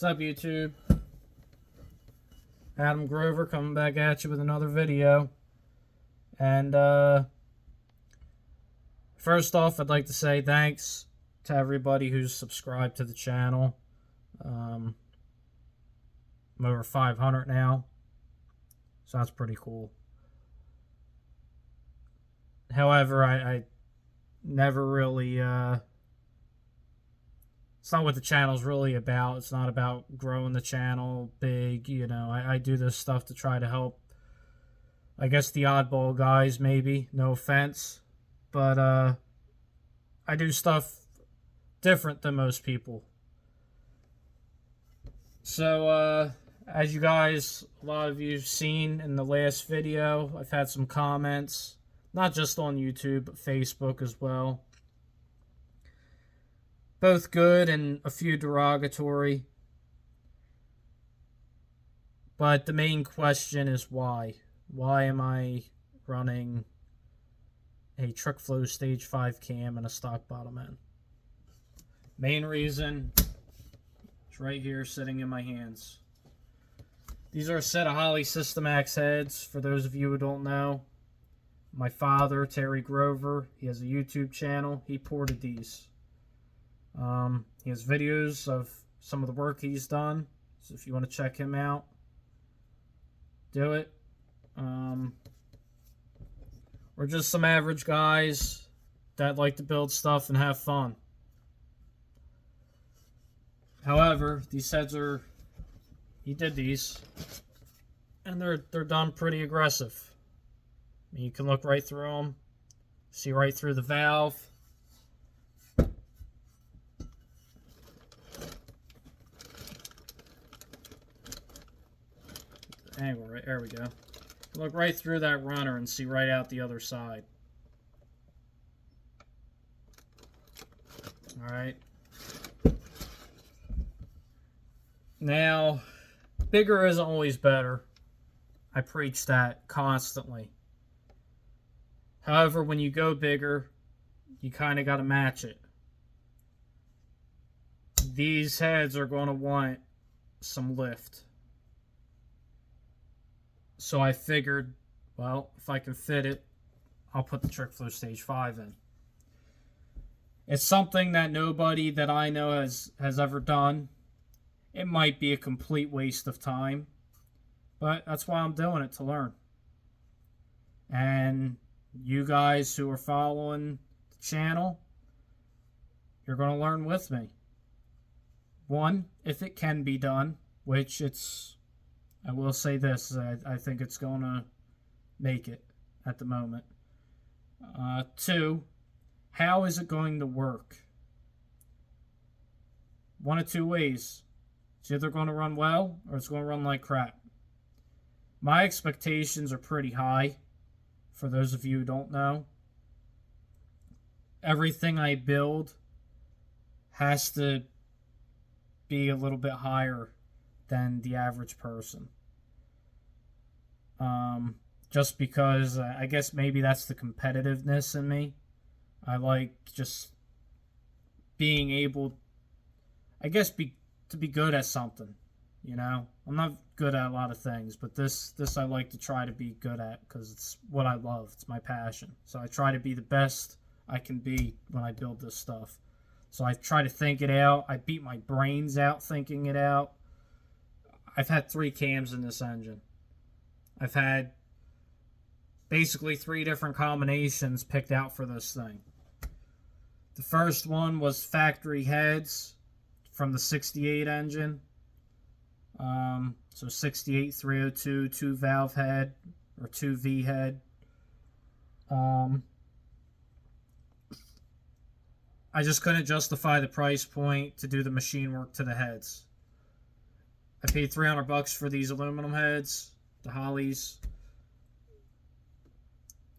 What's up, YouTube? Adam Grover coming back at you with another video. And first off, I'd like to say thanks to everybody who's subscribed to the channel. I'm over 500 now, so that's pretty cool. However, I never really it's not what the channel's really about. It's not about growing the channel big, you know. I do this stuff to try to help, I guess, the oddball guys, maybe. No offense. But I do stuff different than most people. So, as you guys, a lot of you have seen in the last video, I've had some comments. Not just on YouTube, but Facebook as well. Both good and a few derogatory. But the main question is why? Why am I running a trickflow stage 5 cam and a stock bottom end? Main reason, it's right here sitting in my hands. These are a set of Holley Systemax heads, for those of you who don't know. My father, Terry Grover, he has a YouTube channel. He ported these. He has videos of some of the work he's done. So if you want to check him out, do it. We're just some average guys that like to build stuff and have fun. However, these heads are, he did these, and they're done pretty aggressive. I mean, you can look right through them, see right through the valve. Angle, right there we go. Look right through that runner and see right out the other side. Alright. Now, bigger isn't always better. I preach that constantly. However, when you go bigger, you kind of got to match it. These heads are going to want some lift. So I figured, well, if I can fit it, I'll put the trickflow stage 5 in. It's something that nobody that I know has ever done. It might be a complete waste of time, but that's why I'm doing it, to learn. And you guys who are following the channel, you're going to learn with me. One, if it can be done, which it's, I will say this, I think it's going to make it at the moment. Two, how is it going to work? One of two ways. It's either going to run well or it's going to run like crap. My expectations are pretty high, for those of you who don't know. Everything I build has to be a little bit higher than the average person. Just because I guess maybe that's the competitiveness in me. I like just being able, I guess, to be good at something. You know, I'm not good at a lot of things, but this I like to try to be good at because it's what I love. It's my passion. So I try to be the best I can be when I build this stuff. So I try to think it out. I beat my brains out thinking it out. I've had 3 cams in this engine. I've had basically 3 different combinations picked out for this thing. The first one was factory heads from the 68 engine. So 68 302 2 valve head or 2V head. I just couldn't justify the price point to do the machine work to the heads. I paid $300 for these aluminum heads, the Holleys.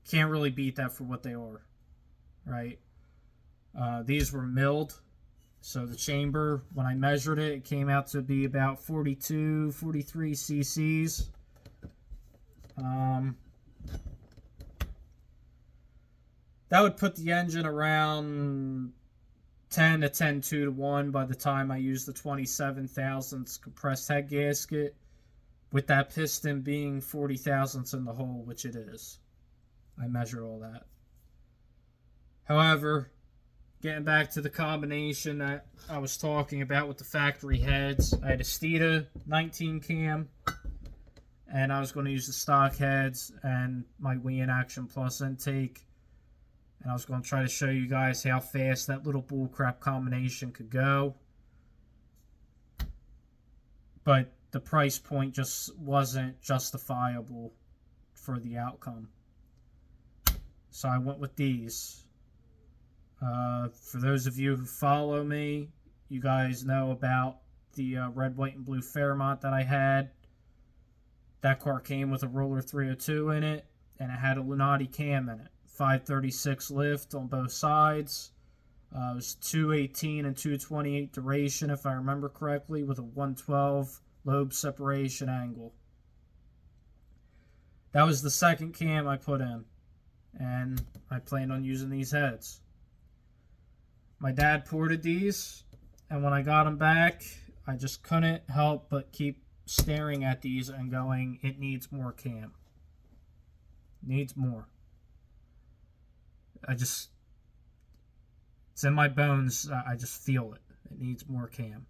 Can't really beat that for what they are, right? These were milled, so the chamber, when I measured it, it came out to be about 42, 43 cc's. That would put the engine around 10 to 10 2 to 1 by the time I use the 27 thousandths compressed head gasket, with that piston being 40 thousandths in the hole, which it is. I measured all that. However, getting back to the combination that I was talking about with the factory heads, I had a Steeda 19 cam, and I was going to use the stock heads and my Wii in Action Plus intake. And I was going to try to show you guys how fast that little bullcrap combination could go. But the price point just wasn't justifiable for the outcome. So I went with these. For those of you who follow me, you guys know about the red, white, and blue Fairmont that I had. That car came with a Roller 302 in it, and it had a Lunati cam in it. 536 lift on both sides. It was 218 and 228 duration, if I remember correctly, with a 112 lobe separation angle. That was the second cam I put in, and I planned on using these heads. My dad ported these, and when I got them back, I just couldn't help but keep staring at these and going, it needs more cam. Needs more. It's in my bones. I just feel it. It needs more cam.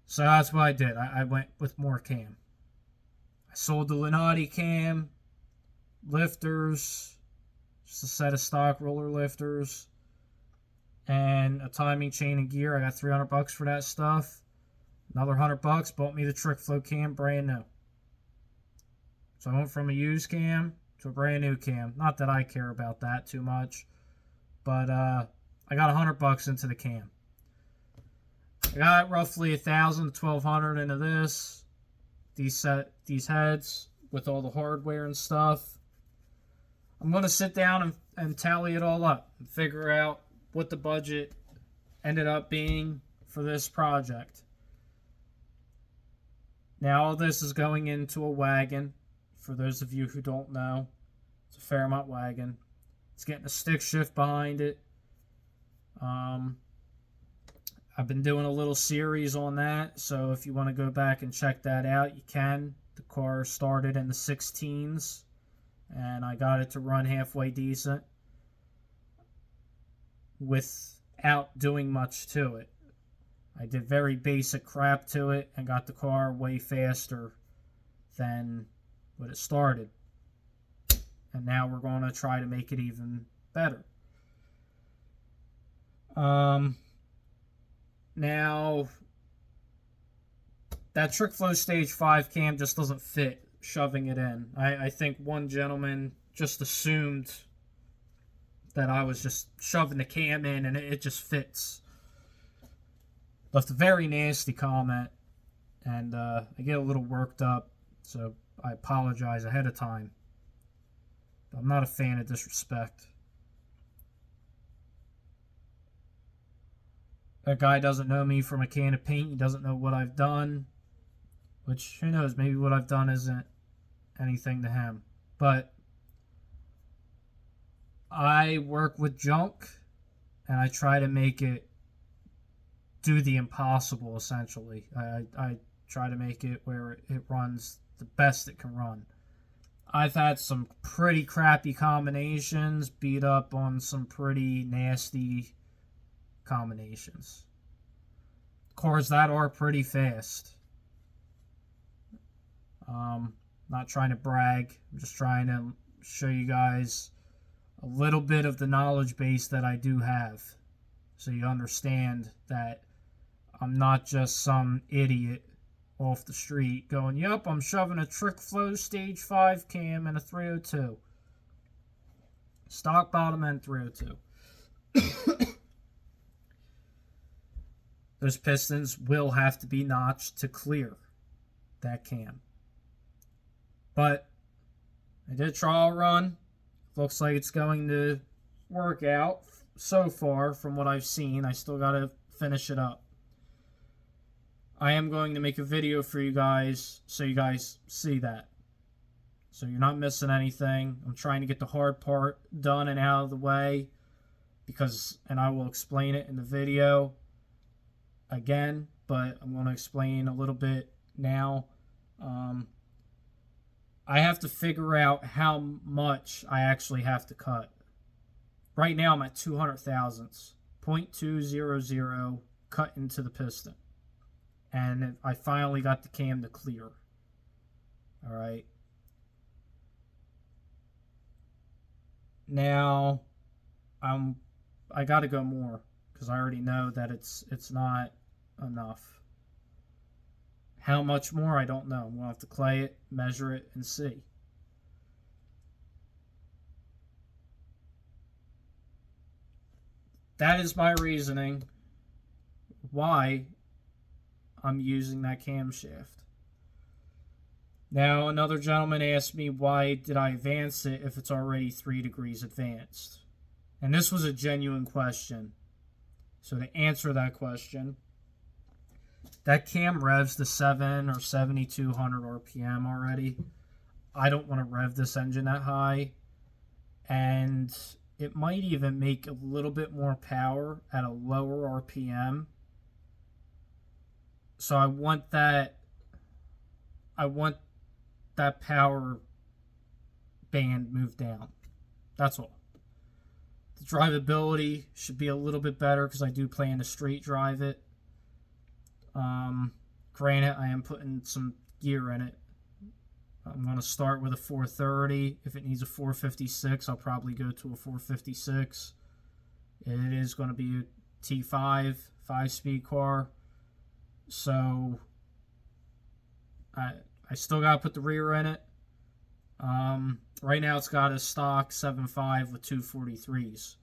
So that's what I did. I went with more cam. I sold the Lunati cam, lifters, just a set of stock roller lifters, and a timing chain and gear. I got $300 for that stuff. Another $100 bought me the trickflow cam, brand new. So I went from a used cam to a brand new cam. Not that I care about that too much, but I got $100 into the cam. I got roughly 1,000 to 1,200 into this. These heads with all the hardware and stuff. I'm gonna sit down and tally it all up and figure out what the budget ended up being for this project. Now all this is going into a wagon. For those of you who don't know, it's a Fairmont wagon. It's getting a stick shift behind it. I've been doing a little series on that, so if you want to go back and check that out, you can. The car started in the 16s, and I got it to run halfway decent without doing much to it. I did very basic crap to it and got the car way faster than when it started. And now we're going to try to make it even better. Now, that trickflow stage 5 cam just doesn't fit shoving it in. I think one gentleman just assumed that I was just shoving the cam in and it just fits. Left a very nasty comment, and I get a little worked up, so I apologize ahead of time. But I'm not a fan of disrespect. That guy doesn't know me from a can of paint. He doesn't know what I've done. Which, who knows, maybe what I've done isn't anything to him. But I work with junk, and I try to make it do the impossible, essentially. I try to make it where it runs the best it can run. I've had some pretty crappy combinations, beat up on some pretty nasty combinations. Cars that are pretty fast. Not trying to brag. I'm just trying to show you guys a little bit of the knowledge base that I do have, so you understand that I'm not just some idiot off the street going, yep, I'm shoving a trickflow stage 5 cam and a 302. Stock bottom end 302. Those pistons will have to be notched to clear that cam. But I did a trial run. Looks like it's going to work out so far from what I've seen. I still got to finish it up. I am going to make a video for you guys so you guys see that. So you're not missing anything. I'm trying to get the hard part done and out of the way. because, and I will explain it in the video again, but I'm going to explain a little bit now. I have to figure out how much I actually have to cut. Right now I'm at 200 thousandths, 0.200 cut into the piston. And I finally got the cam to clear. Alright. Now, I got to go more, because I already know that it's not enough. How much more, I don't know. We'll have to clay it, measure it, and see. That is my reasoning why I'm using that camshaft. Now, another gentleman asked me, why did I advance it if it's already 3 degrees advanced? And this was a genuine question. So to answer that question, that cam revs to 7 or 7,200 RPM already. I don't want to rev this engine that high. And it might even make a little bit more power at a lower RPM. So I want that power band moved down. That's all. The drivability should be a little bit better because I do plan to straight drive it. Granted, I am putting some gear in it. I'm going to start with a 430. If it needs a 456, I'll probably go to a 456. It is going to be a T5, 5-speed car. So, I still got to put the rear in it. Right now it's got a stock 7.5 with 243s.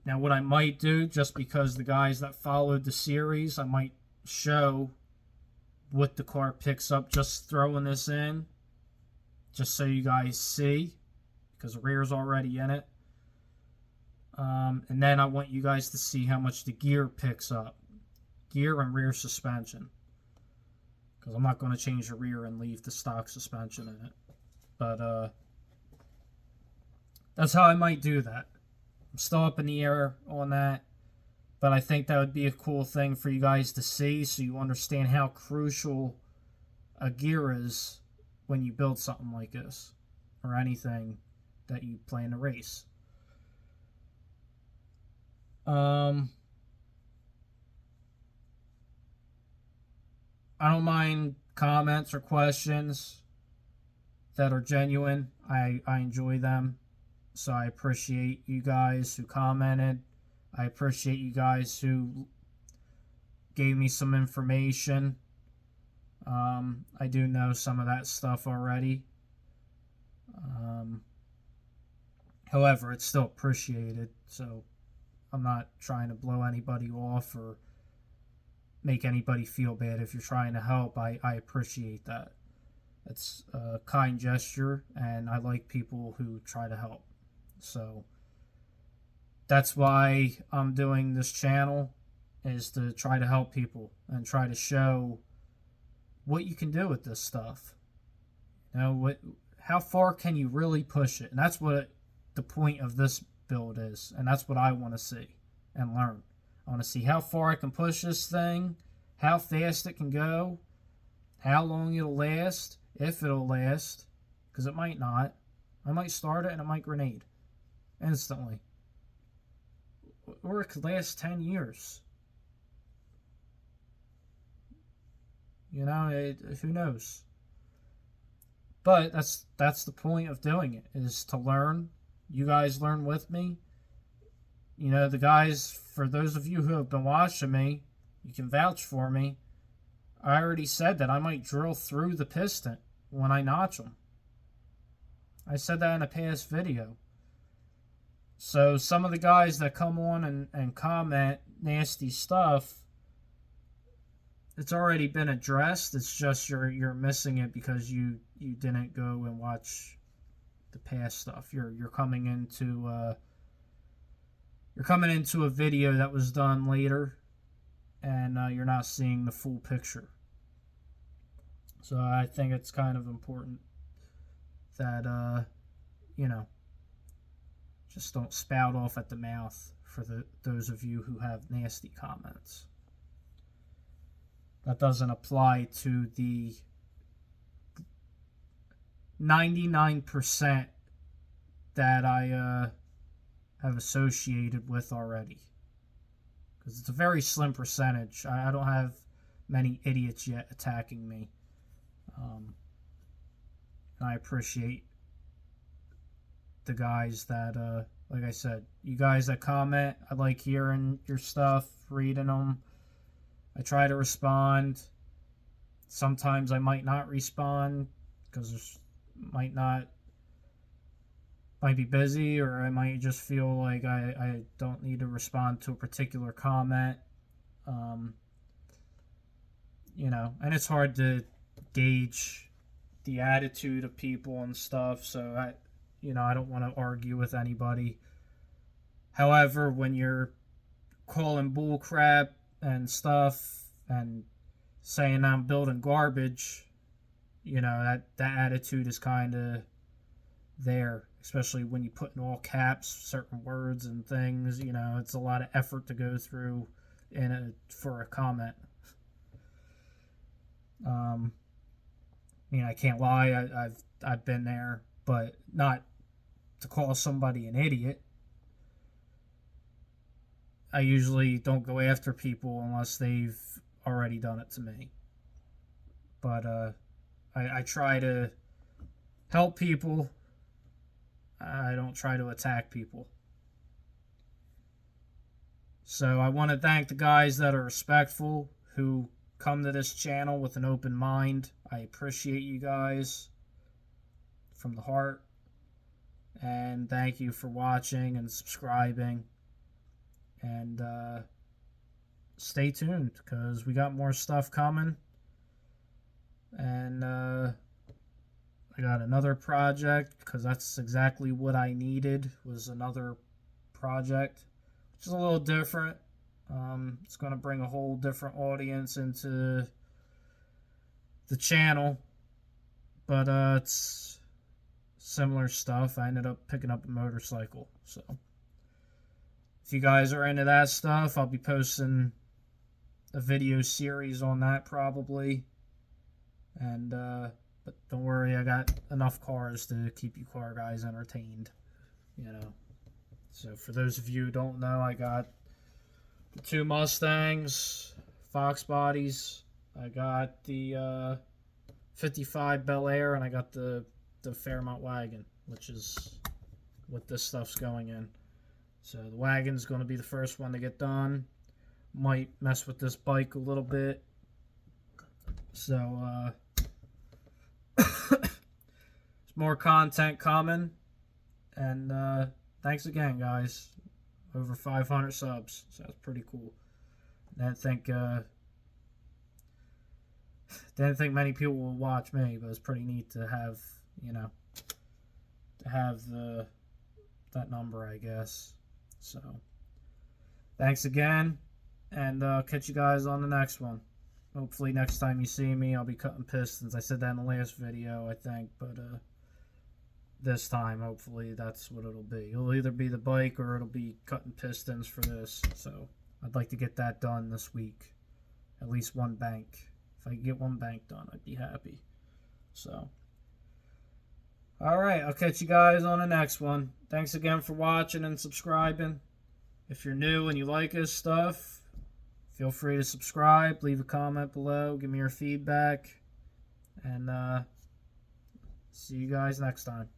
Now what I might do, just because the guys that followed the series, I might show what the car picks up just throwing this in, just so you guys see, because the rear's already in it. And then I want you guys to see how much the gear picks up. Gear and rear suspension. Because I'm not going to change the rear and leave the stock suspension in it. But that's how I might do that. I'm still up in the air on that. But I think that would be a cool thing for you guys to see, so you understand how crucial a gear is when you build something like this. Or anything that you plan to race. I don't mind comments or questions that are genuine. I enjoy them. So I appreciate you guys who commented. I appreciate you guys who gave me some information. I do know some of that stuff already. However, it's still appreciated. So I'm not trying to blow anybody off or make anybody feel bad. If you're trying to help, I appreciate that. It's a kind gesture, and I like people who try to help. So that's why I'm doing this channel, is to try to help people and try to show what you can do with this stuff. You know, how far can you really push it? And that's what the point of this build is, and that's what I want to see and learn. I want to see how far I can push this thing, how fast it can go, how long it'll last, if it'll last, because it might not. I might start it and it might grenade instantly. Or it could last 10 years. You know, who knows? But that's the point of doing it, is to learn. You guys learn with me. You know, the guys, for those of you who have been watching me, you can vouch for me. I already said that I might drill through the piston when I notch them. I said that in a past video. So some of the guys that come on and comment nasty stuff, it's already been addressed. It's just you're missing it because you didn't go and watch the past stuff. You're coming into a video that was done later, and you're not seeing the full picture. So I think it's kind of important that you know, Just don't spout off at the mouth for those of you who have nasty comments. That doesn't apply to the 99% that I have associated with already. Because it's a very slim percentage. I don't have many idiots yet attacking me. And I appreciate the guys that, like I said, you guys that comment. I like hearing your stuff, reading them. I try to respond. Sometimes I might not respond because might be busy, or I might just feel like I don't need to respond to a particular comment. You know, and it's hard to gauge the attitude of people and stuff, so I don't want to argue with anybody. However, when you're calling bull crap and stuff and saying I'm building garbage, that attitude is kind of there, especially when you put in all caps certain words and things. It's a lot of effort to go through for a comment. I can't lie, I've been there, but not to call somebody an idiot. I usually don't go after people unless they've already done it to me. But I try to help people. I don't try to attack people. So I want to thank the guys that are respectful, who come to this channel with an open mind. I appreciate you guys from the heart. And thank you for watching and subscribing. And stay tuned, because we got more stuff coming. And I got another project, because that's exactly what I needed, was another project, which is a little different. It's going to bring a whole different audience into the channel, but it's similar stuff. I ended up picking up a motorcycle, so if you guys are into that stuff, I'll be posting a video series on that probably. And but don't worry, I got enough cars to keep you car guys entertained, So for those of you who don't know, I got the 2 Mustangs, Fox bodies. I got the 55 Bel Air, and I got the Fairmont wagon, which is what this stuff's going in. So the wagon's going to be the first one to get done. Might mess with this bike a little bit. So there's more content coming. And thanks again, guys. Over 500 subs, so that's pretty cool. Didn't think many people will watch me, but it's pretty neat to have, that number, I guess. So, thanks again, and I'll catch you guys on the next one. Hopefully next time you see me, I'll be cutting pistons. I said that in the last video, I think, but this time, hopefully, that's what it'll be. It'll either be the bike or it'll be cutting pistons for this. So I'd like to get that done this week. At least one bank. If I could get one bank done, I'd be happy. So, alright, I'll catch you guys on the next one. Thanks again for watching and subscribing. If you're new and you like this stuff, feel free to subscribe. Leave a comment below. Give me your feedback. And see you guys next time.